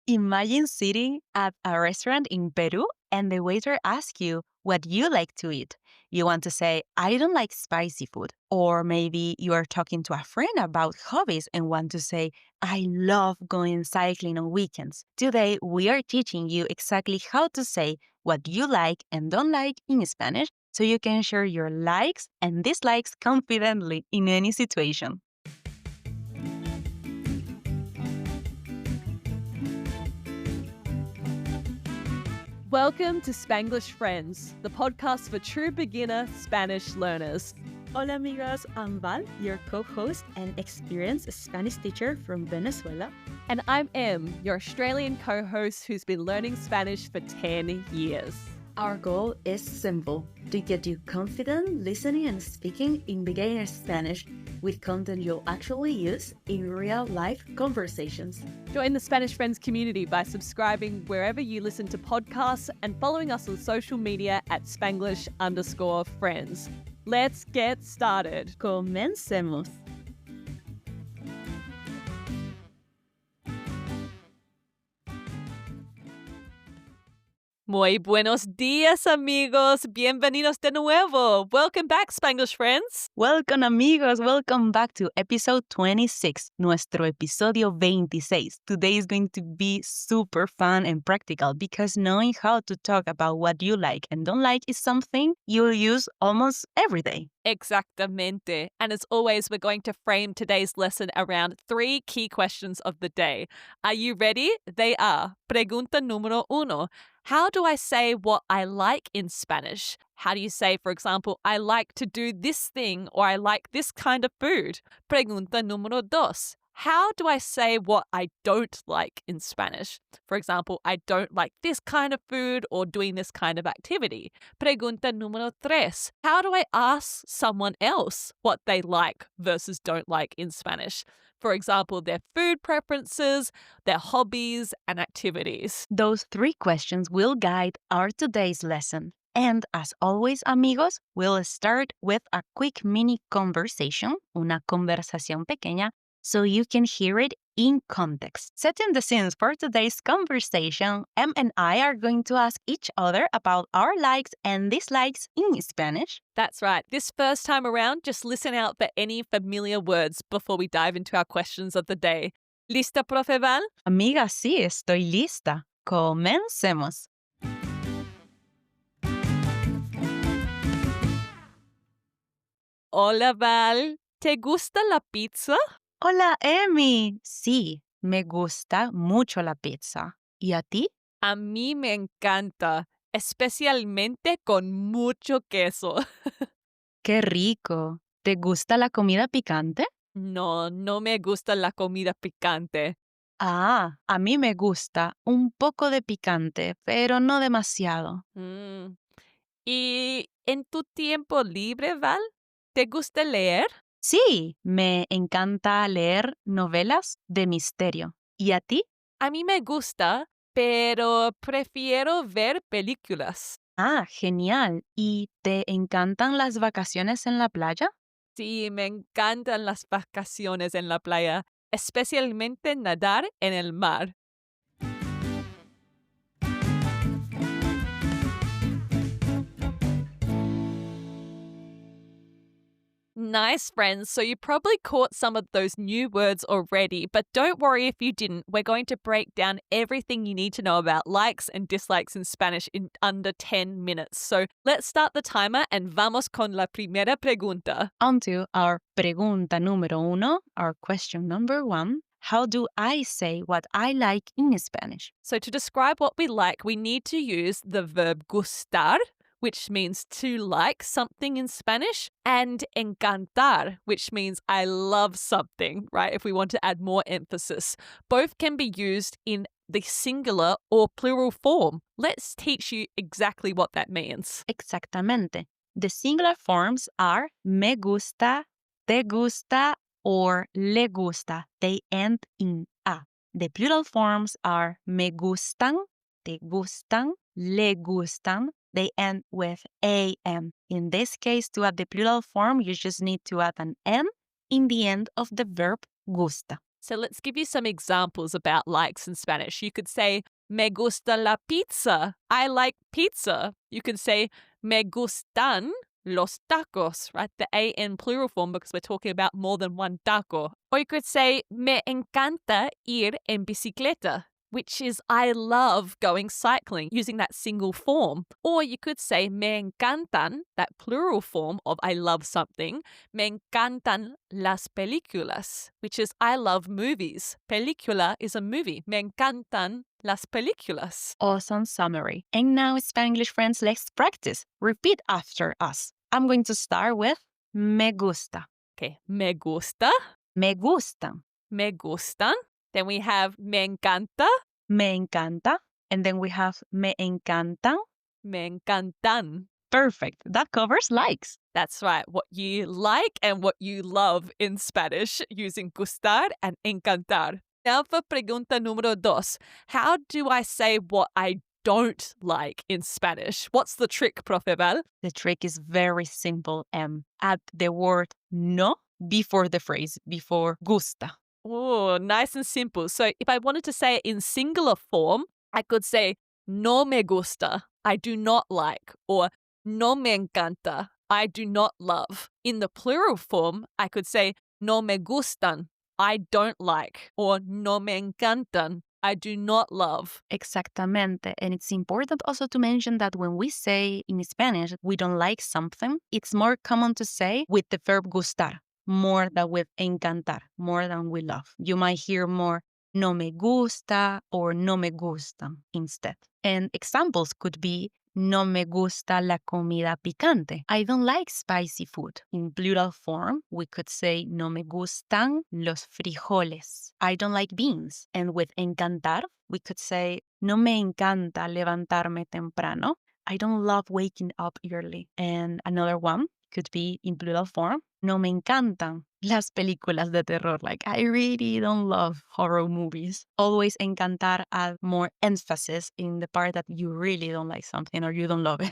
Imagine sitting at a restaurant in Peru and the waiter asks you what you like to eat. You want to say, I don't like spicy food. Or maybe you are talking to a friend about hobbies and want to say, I love going cycling on weekends. Today, we are teaching you exactly how to say what you like and don't like in Spanish so you can share your likes and dislikes confidently in any situation. Welcome to Spanglish Friends, the podcast for true beginner Spanish learners. Hola amigos, I'm Val, your co-host and experienced Spanish teacher from Venezuela. And I'm Em, your Australian co-host who's been learning Spanish for 10 years. Our goal is simple, to get you confident listening and speaking in beginner Spanish with content you'll actually use in real-life conversations. Join the Spanish Friends community by subscribing wherever you listen to podcasts and following us on social media at Spanglish_friends. Let's get started. Comencemos. Muy buenos días, amigos. Bienvenidos de nuevo. Welcome back, Spanglish Friends. Welcome, amigos. Welcome back to episode 26, nuestro episodio 26. Today is going to be super fun and practical because knowing how to talk about what you like and don't like is something you'll use almost every day. Exactamente. And as always, we're going to frame today's lesson around 3 key questions of the day. Are you ready? They are. Pregunta número 1. How do I say what I like in Spanish? How do you say, for example, I like to do this thing or I like this kind of food? Pregunta número 2. How do I say what I don't like in Spanish? For example, I don't like this kind of food or doing this kind of activity. Pregunta número 3. How do I ask someone else what they like versus don't like in Spanish? For example, their food preferences, their hobbies, and activities. Those 3 questions will guide our today's lesson. And as always, amigos, we'll start with a quick mini conversation, una conversación pequeña, so you can hear it in context. Setting the scenes for today's conversation, Em and I are going to ask each other about our likes and dislikes in Spanish. That's right. This first time around, just listen out for any familiar words before we dive into our questions of the day. ¿Lista, Profe Val? Amiga, sí, estoy lista. Comencemos. Hola, Val. ¿Te gusta la pizza? Hola, Emi. Sí, me gusta mucho la pizza. ¿Y a ti? A mí me encanta, especialmente con mucho queso. ¡Qué rico! ¿Te gusta la comida picante? No, no me gusta la comida picante. Ah, a mí me gusta un poco de picante, pero no demasiado. ¿Y en tu tiempo libre, Val? ¿Te gusta leer? Sí, me encanta leer novelas de misterio. ¿Y a ti? A mí me gusta, pero prefiero ver películas. Ah, genial. ¿Y te encantan las vacaciones en la playa? Sí, me encantan las vacaciones en la playa, especialmente nadar en el mar. Nice, friends. So you probably caught some of those new words already, but don't worry if you didn't. We're going to break down everything you need to know about likes and dislikes in Spanish in under 10 minutes. So let's start the timer and vamos con la primera pregunta. On to our pregunta número 1, our question number 1. How do I say what I like in Spanish? So to describe what we like, we need to use the verb gustar, which means to like something in Spanish, and encantar, which means I love something, right? If we want to add more emphasis. Both can be used in the singular or plural form. Let's teach you exactly what that means. Exactamente. The singular forms are me gusta, te gusta, or le gusta. They end in a. The plural forms are me gustan, te gustan, le gustan. They end with am. In this case, to add the plural form, you just need to add an m in the end of the verb gusta. So let's give you some examples about likes in Spanish. You could say, me gusta la pizza. I like pizza. You could say, me gustan los tacos, right? The AN plural form because we're talking about more than one taco. Or you could say, me encanta ir en bicicleta, which is I love going cycling, using that single form. Or you could say, me encantan, that plural form of I love something. Me encantan las películas, which is I love movies. Película is a movie. Me encantan las películas. Awesome summary. And now, Spanglish friends, let's practice. Repeat after us. I'm going to start with me gusta, Okay, me gusta, me gustan, me gustan. Then we have me encanta, me encanta, and then we have me encantan. me encantan. Perfect. That covers likes. That's right, what you like and what you love in Spanish using gustar and encantar. Now for pregunta número dos. How do I say what I don't like in Spanish? What's the trick, Profe Val? The trick is very simple. Add the word no before the phrase, before gusta. Oh, nice and simple. So if I wanted to say it in singular form, I could say no me gusta, I do not like, or no me encanta, I do not love. In the plural form, I could say no me gustan, I don't like, or no me encantan, I do not love. Exactamente. And it's important also to mention that when we say in Spanish we don't like something, it's more common to say with the verb gustar more than with encantar, more than we love. You might hear more no me gusta or no me gustan instead. And examples could be no me gusta la comida picante. I don't like spicy food. In plural form, we could say no me gustan los frijoles. I don't like beans. And with encantar, we could say no me encanta levantarme temprano. I don't love waking up early. And another one could be in plural form, no me encantan las películas de terror. Like, I really don't love horror movies. Always encantar add more emphasis in the part that you really don't like something or you don't love it.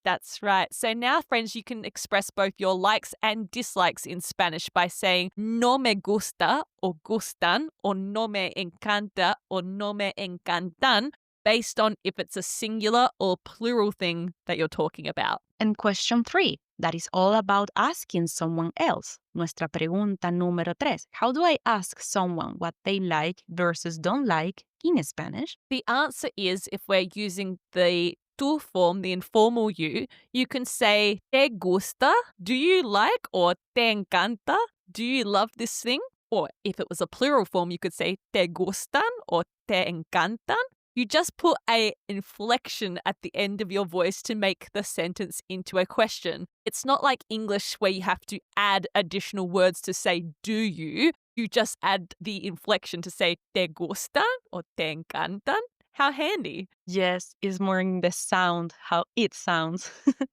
That's right. So now, friends, you can express both your likes and dislikes in Spanish by saying no me gusta or gustan, or no me encanta or no me encantan, based on if it's a singular or plural thing that you're talking about. And question 3, that is all about asking someone else. Nuestra pregunta número 3. How do I ask someone what they like versus don't like in Spanish? The answer is, if we're using the tú form, the informal you can say te gusta, do you like, or te encanta, do you love this thing? Or if it was a plural form, you could say te gustan or te encantan. You just put a inflection at the end of your voice to make the sentence into a question. It's not like English where you have to add additional words to say do you. You just add the inflection to say te gustan or te encantan. How handy. Yes, it's more in the sound, how it sounds.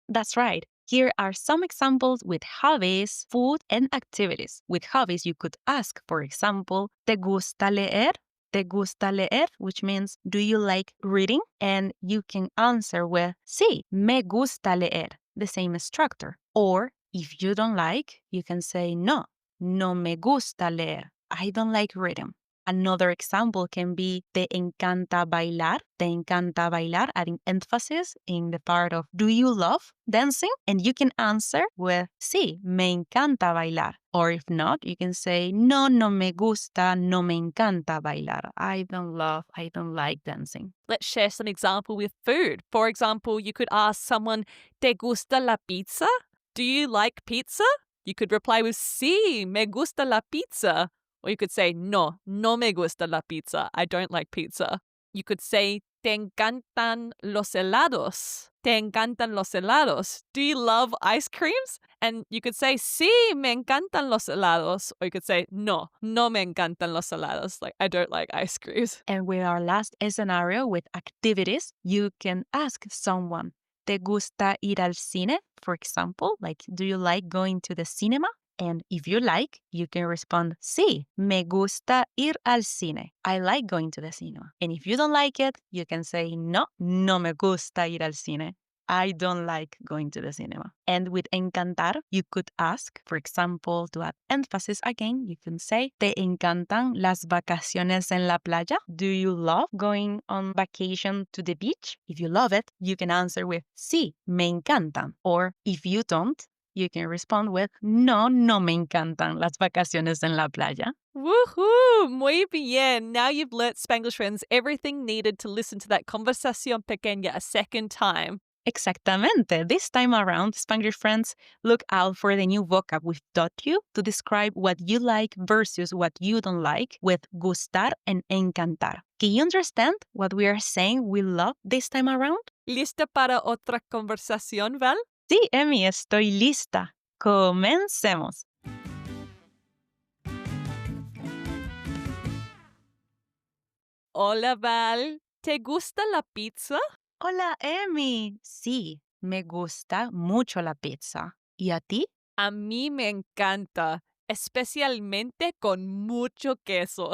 That's right. Here are some examples with hobbies, food, and activities. With hobbies, you could ask, for example, ¿te gusta leer? ¿Te gusta leer? Which means, do you like reading? And you can answer with, sí, me gusta leer, the same structure. Or if you don't like, you can say, no, no me gusta leer. I don't like reading. Another example can be te encanta bailar. Te encanta bailar, adding emphasis in the part of do you love dancing? And you can answer with sí, me encanta bailar. Or if not, you can say no, no me gusta, no me encanta bailar. I don't like dancing. Let's share some example with food. For example, you could ask someone, ¿te gusta la pizza? Do you like pizza? You could reply with sí, me gusta la pizza. Or you could say, no, no me gusta la pizza. I don't like pizza. You could say, ¿te encantan los helados? ¿Te encantan los helados? Do you love ice creams? And you could say, sí, me encantan los helados. Or you could say, no, no me encantan los helados. Like, I don't like ice creams. And with our last scenario with activities, you can ask someone, ¿te gusta ir al cine? For example, like, do you like going to the cinema? And if you like, you can respond, sí, me gusta ir al cine. I like going to the cinema. And if you don't like it, you can say, no, no me gusta ir al cine. I don't like going to the cinema. And with encantar, you could ask, for example, to add emphasis again, you can say, ¿Te encantan las vacaciones en la playa? Do you love going on vacation to the beach? If you love it, you can answer with sí, me encantan. Or if you don't, you can respond with no, no me encantan las vacaciones en la playa. Woohoo! Muy bien. Now you've learnt, Spanglish friends, everything needed to listen to that conversación pequeña a second time. Exactamente. This time around, Spanglish friends, look out for the new vocab we've taught you to describe what you like versus what you don't like with gustar and encantar. Can you understand what we are saying we love this time around? ¿Lista para otra conversación, Val? Sí, Emi, estoy lista. Comencemos. Hola, Val. ¿Te gusta la pizza? Hola, Emi. Sí, me gusta mucho la pizza. ¿Y a ti? A mí me encanta, especialmente con mucho queso.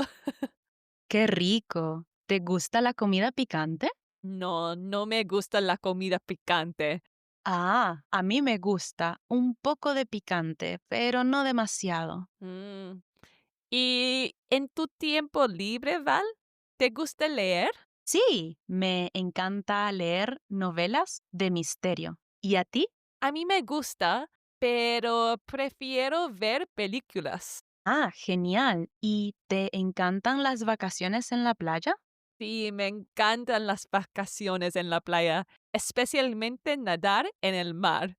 Qué rico. ¿Te gusta la comida picante? No, no me gusta la comida picante. Ah, a mí me gusta un poco de picante, pero no demasiado. Mm. ¿Y en tu tiempo libre, Val? ¿Te gusta leer? Sí, me encanta leer novelas de misterio. ¿Y a ti? A mí me gusta, pero prefiero ver películas. Ah, genial. ¿Y te encantan las vacaciones en la playa? Sí, me encantan las vacaciones en la playa, especialmente nadar en el mar.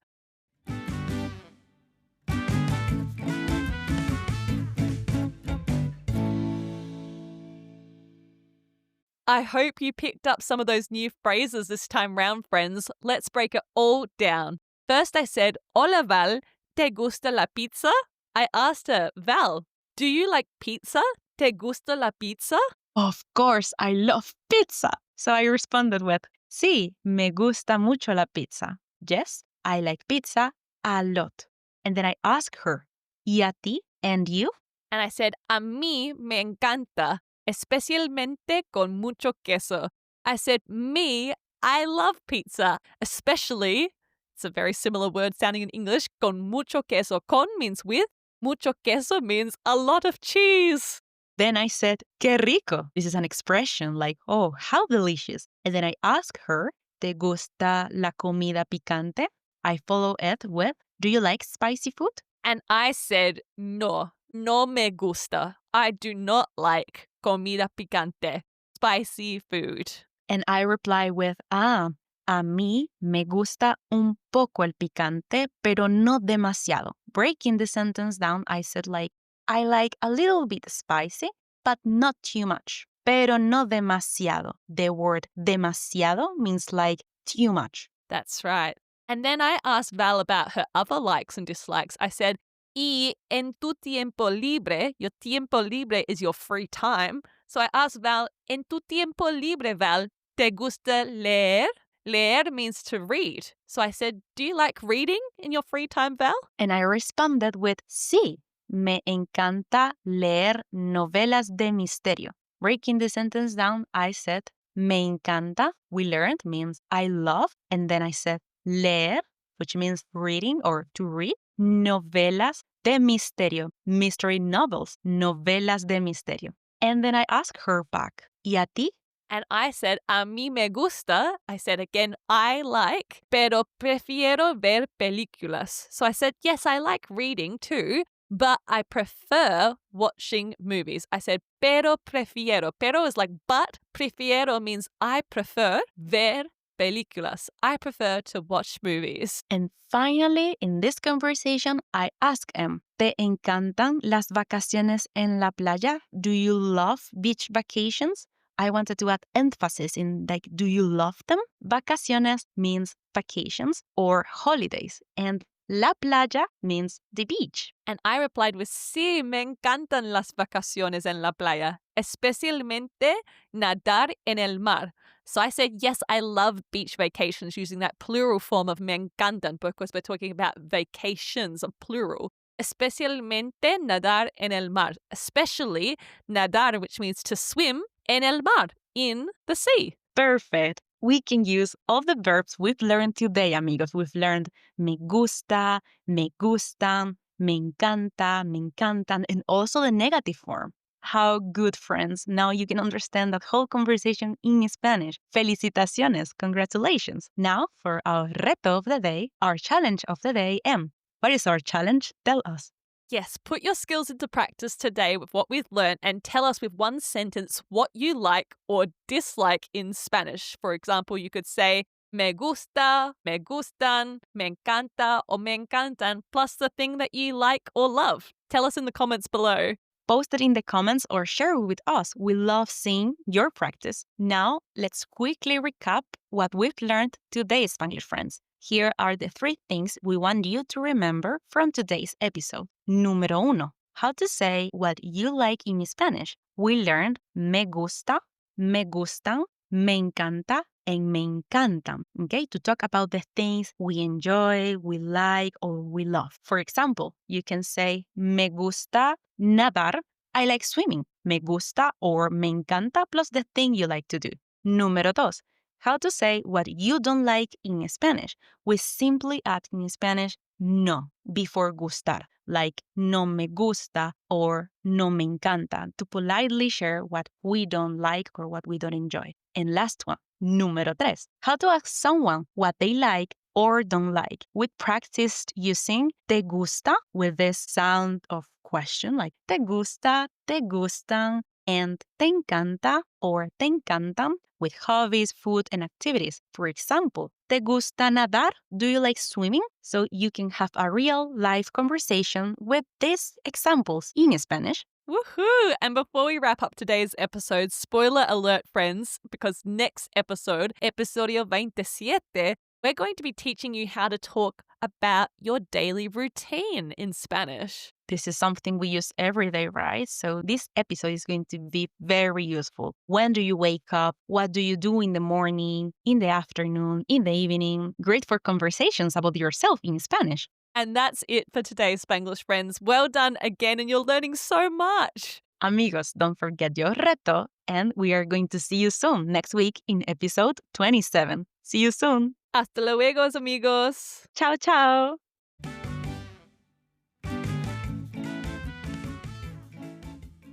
I hope you picked up some of those new phrases this time round, friends. Let's break it all down. First, I said, Hola, Val, ¿te gusta la pizza? I asked her, Val, do you like pizza? ¿Te gusta la pizza? Of course, I love pizza. So I responded with, sí, me gusta mucho la pizza. Yes, I like pizza a lot. And then I asked her, ¿y a ti? And you? And I said, a mí me encanta, especialmente con mucho queso. I said, me, I love pizza, especially, it's a very similar word sounding in English, con mucho queso. Con means with, mucho queso means a lot of cheese. Then I said, qué rico. This is an expression like, oh, how delicious. And then I asked her, ¿te gusta la comida picante? I follow it with, do you like spicy food? And I said, no, no me gusta. I do not like comida picante, spicy food. And I reply with, a mí me gusta un poco el picante, pero no demasiado. Breaking the sentence down, I said like, I like a little bit spicy, but not too much. Pero no demasiado. The word demasiado means like too much. That's right. And then I asked Val about her other likes and dislikes. I said, y en tu tiempo libre, your tiempo libre is your free time. So I asked Val, en tu tiempo libre, Val, ¿te gusta leer? Leer means to read. So I said, do you like reading in your free time, Val? And I responded with, sí, me encanta leer novelas de misterio. Breaking the sentence down, I said, me encanta, we learned, means I love. And then I said, leer, which means reading or to read, novelas de misterio, mystery novels, novelas de misterio. And then I asked her back, ¿y a ti? And I said, a mí me gusta. I said again, I like, pero prefiero ver películas. So I said, yes, I like reading too, but I prefer watching movies. I said, pero prefiero. Pero is like but. Prefiero means I prefer ver películas. I prefer to watch movies. And finally, in this conversation, I asked him, ¿te encantan las vacaciones en la playa? Do you love beach vacations? I wanted to add emphasis in like, do you love them? Vacaciones means vacations or holidays, and la playa means the beach. And I replied with, sí, me encantan las vacaciones en la playa, especialmente nadar en el mar. So I said, yes, I love beach vacations, using that plural form of me encantan because we're talking about vacations, plural. Especialmente nadar en el mar, especially nadar, which means to swim, en el mar, in the sea. Perfect. we can use all the verbs we've learned today, amigos. We've learned me gusta, me gustan, me encanta, me encantan, and also the negative form. How good, friends. Now you can understand that whole conversation in Spanish. Felicitaciones. Congratulations. Now for our reto of the day, our challenge of the day. Em, what is our challenge? Tell us. Yes, put your skills into practice today with what we've learned and tell us with one sentence what you like or dislike in Spanish. For example, you could say, me gusta, me gustan, me encanta, or me encantan, plus the thing that you like or love. Tell us in the comments below. Post it in the comments or share it with us. We love seeing your practice. Now, let's quickly recap what we've learned today, Spanglish friends. Here are the 3 things we want you to remember from today's episode. Número 1. How to say what you like in Spanish. We learned me gusta, me gustan, me encanta, and me encantan, okay? To talk about the things we enjoy, we like, or we love. For example, you can say, me gusta nadar. I like swimming. Me gusta or me encanta plus the thing you like to do. Número 2. How to say what you don't like in Spanish. We simply add in Spanish no before gustar, like no me gusta or no me encanta, to politely share what we don't like or what we don't enjoy. And last one, número 3. How to ask someone what they like or don't like. We practiced using te gusta with this sound of question, like te gusta, te gustan, and te encanta or te encantan with hobbies, food, and activities. For example, ¿te gusta nadar? Do you like swimming? So you can have a real life conversation with these examples in Spanish. Woohoo! And before we wrap up today's episode, spoiler alert, friends, because next episode, episodio 27, we're going to be teaching you how to talk about your daily routine in Spanish. This is something we use every day, right? So this episode is going to be very useful. When do you wake up? What do you do in the morning, in the afternoon, in the evening? Great for conversations about yourself in Spanish. And that's it for today's Spanglish friends. Well done again, and you're learning so much. Amigos, don't forget your reto, and we are going to see you soon next week in episode 27. See you soon. Hasta luego, amigos. Ciao, ciao.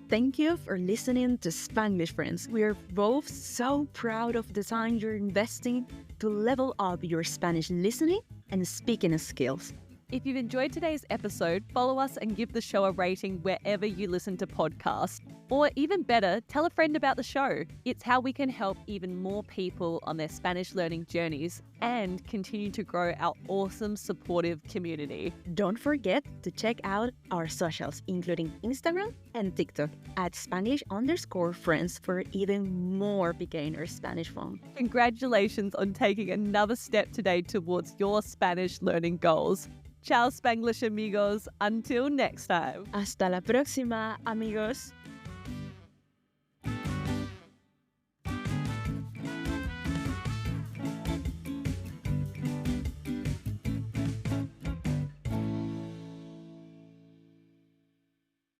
Thank you for listening to Spanglish Friends. We are both so proud of the time you're investing to level up your Spanish listening and speaking skills. If you've enjoyed today's episode, follow us and give the show a rating wherever you listen to podcasts. Or even better, tell a friend about the show. It's how we can help even more people on their Spanish learning journeys and continue to grow our awesome, supportive community. Don't forget to check out our socials, including Instagram and TikTok at Spanish_friends for even more beginner Spanish fun. Congratulations on taking another step today towards your Spanish learning goals. Ciao, Spanglish amigos. Until next time. Hasta la próxima, amigos.